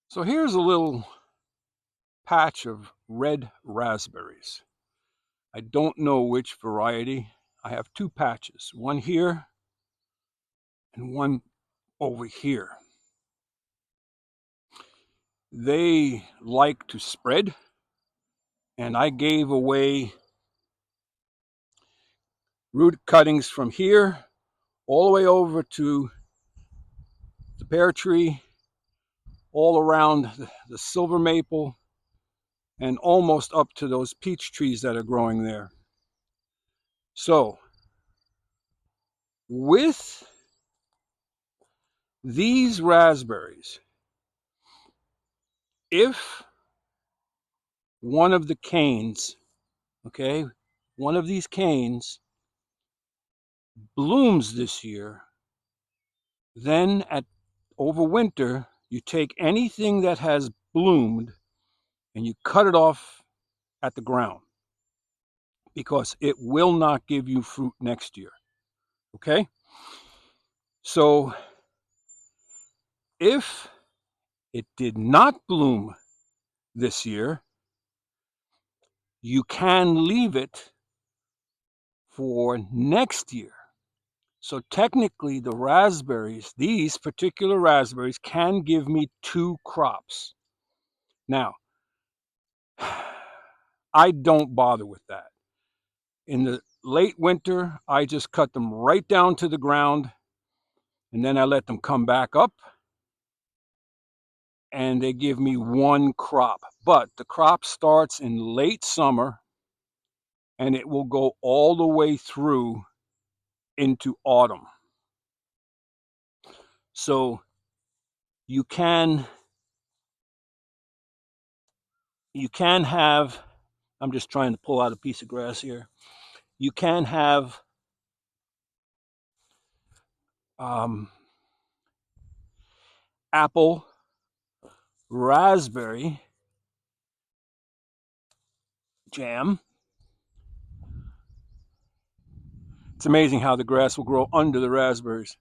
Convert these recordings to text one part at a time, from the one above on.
So here's a little patch of red raspberries. I don't know which variety. I have two patches, one here and one over here. They like to spread, and I gave away root cuttings from here all the way over to the pear tree, all around the silver maple, and almost up to those peach trees that are growing there. So with these raspberries, if one of the canes, okay, one of these canes blooms this year, then over winter, you take anything that has bloomed and you cut it off at the ground because it will not give you fruit next year. Okay? So if it did not bloom this year, you can leave it for next year. So technically, the raspberries, these particular raspberries, can give me 2 crops. Now, I don't bother with that. In the late winter, I just cut them right down to the ground, and then I let them come back up, and they give me 1 crop. But the crop starts in late summer, and it will go all the way through into autumn. So you can have, I'm just trying to pull out a piece of grass here. You can have apple, raspberry jam. It's amazing how the grass will grow under the raspberries.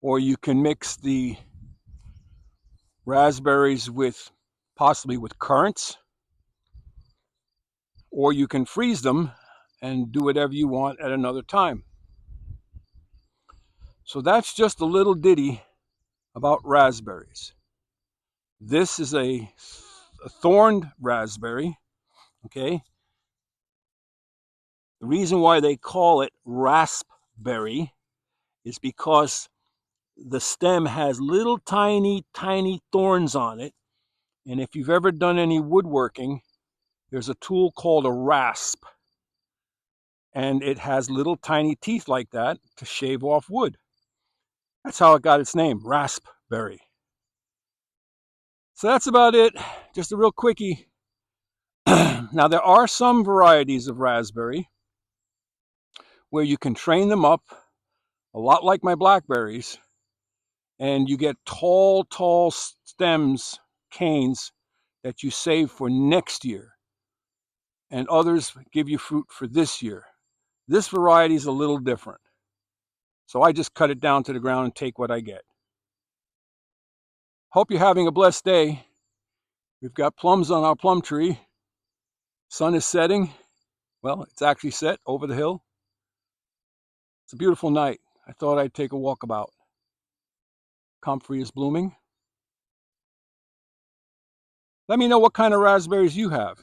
Or you can mix the raspberries with possibly with currants, or you can freeze them and do whatever you want at another time. So that's just a little ditty about raspberries. This is a thorned raspberry, okay? The reason why they call it raspberry is because the stem has little tiny thorns on it. And if you've ever done any woodworking, there's a tool called a rasp, and it has little tiny teeth like that to shave off wood. That's how it got its name, raspberry. So that's about it. Just a real quickie. Now, there are some varieties of raspberry where you can train them up a lot like my blackberries, and you get tall stems, canes that you save for next year, and others give you fruit for this year. This variety is a little different. So I just cut it down to the ground and take what I get. Hope you're having a blessed day. We've got plums on our plum tree. Sun is setting. Well, it's actually set over the hill. It's a beautiful night. I thought I'd take a walkabout. Comfrey is blooming. Let me know what kind of raspberries you have.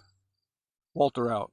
Walter out.